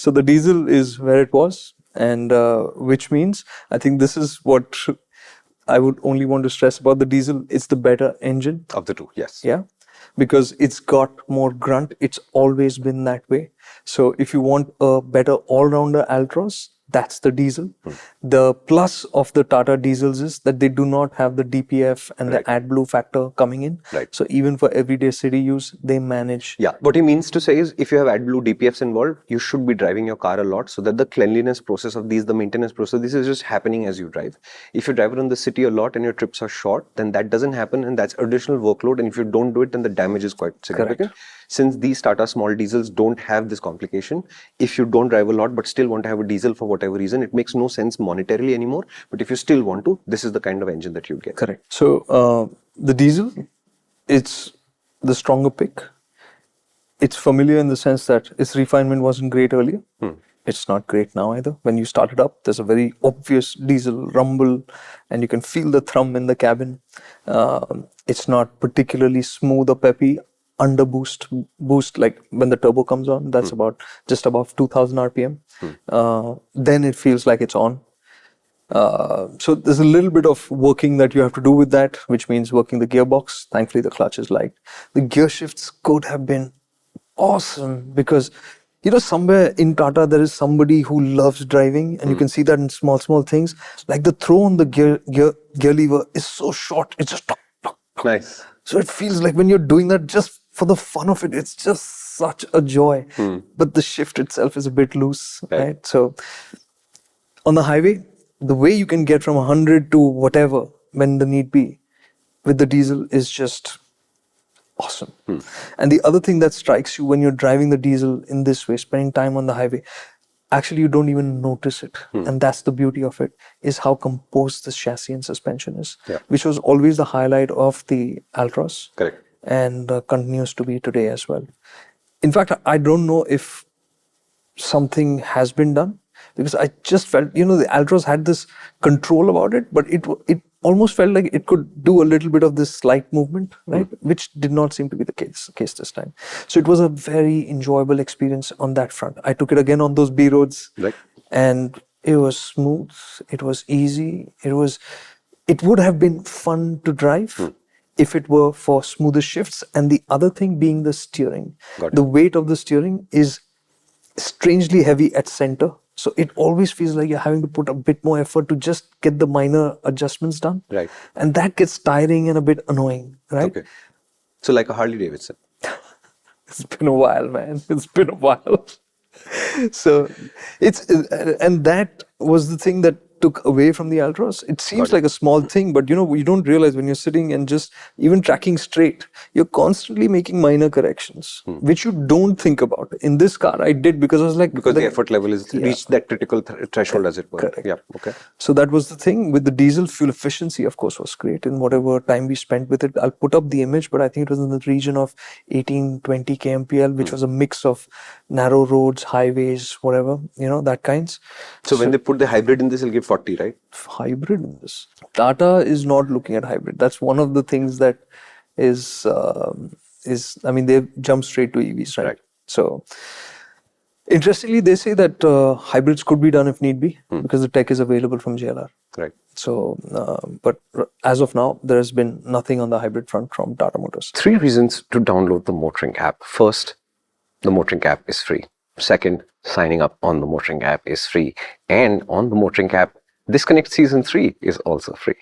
So the diesel is where it was, and which means I think this is what I would only want to stress about the diesel. It's the better engine Of the two, yes. yeah, because it's got more grunt. It's always been that way. So if you want a better all-rounder Altroz, that's the diesel. The plus of the Tata diesels is that they do not have the DPF and Right. the AdBlue factor coming in. Right. So even for everyday city use, they manage. Yeah, what he means to say is if you have AdBlue DPFs involved, you should be driving your car a lot so that the cleanliness process of these, the maintenance process, this is just happening as you drive. If you drive around the city a lot and your trips are short, then that doesn't happen and that's additional workload. And if you don't do it, then the damage is quite significant. Correct. Since these Tata small diesels don't have this complication, if you don't drive a lot but still want to have a diesel for whatever reason, it makes no sense monetarily anymore. But if you still want to, this is the kind of engine that you get. Correct. So the diesel, it's the stronger pick. It's familiar in the sense that its refinement wasn't great earlier. It's not great now either. When you start it up, there's a very obvious diesel rumble and you can feel the thrum in the cabin. It's not particularly smooth or peppy. Under boost like when the turbo comes on, that's about just above 2000 RPM. Then it feels like it's on. So there's a little bit of working that you have to do with that, which means working the gearbox. Thankfully, the clutch is light. The gear shifts could have been awesome because, you know, somewhere in Tata, there is somebody who loves driving and you can see that in small things. Like the throw on the gear lever is so short. It's just tuck, tuck, tuck. Nice. So it feels like when you're doing that just for the fun of it, it's just such a joy. But the shift itself is a bit loose, right? So on the highway, the way you can get from 100 to whatever when the need be with the diesel is just awesome. And the other thing that strikes you when you're driving the diesel in this way, spending time on the highway, actually you don't even notice it. And that's the beauty of it, is how composed this chassis and suspension is, which was always the highlight of the Altroz. Correct. And continues to be today as well. In fact, I don't know if something has been done, because I just felt, you know, the Altroz had this control about it, but it almost felt like it could do a little bit of this slight movement, right? Which did not seem to be the case this time. So it was a very enjoyable experience on that front. I took it again on those B roads, Right. and it was smooth, it was easy, it would have been fun to drive if it were for smoother shifts. And the other thing being the steering. The weight of the steering is strangely heavy at center. So it always feels like you're having to put a bit more effort to just get the minor adjustments done. Right. And that gets tiring and a bit annoying, right? Okay. So like a Harley Davidson. It's been a while, man. It's been a while. So and that was the thing that took away from the Altroz. It seems like a small thing, but you know, you don't realize when you're sitting and just even tracking straight, you're constantly making minor corrections, which you don't think about. In this car, I did, because I was like, Because the effort level is reached that critical threshold, as it were. Correct. Yeah. Okay. So that was the thing. With the diesel, fuel efficiency, of course, was great in whatever time we spent with it. I'll put up the image, but I think it was in the region of 18-20 kmpl, which was a mix of narrow roads, highways, whatever, you know, that kinds. So when they put the hybrid in this, it'll give 40, right? Hybrid in this. Tata is not looking at hybrid. That's one of the things that is I mean, they've jumped straight to EVs, right? So interestingly, they say that hybrids could be done if need be, because the tech is available from JLR. Right. So, but as of now, there has been nothing on the hybrid front from Tata Motors. 3 reasons to download the MotorInc app. First, the MotorInc app is free. Second, signing up on the MotorInc app is free. And on the MotorInc app, Disconnect Season 3 is also free.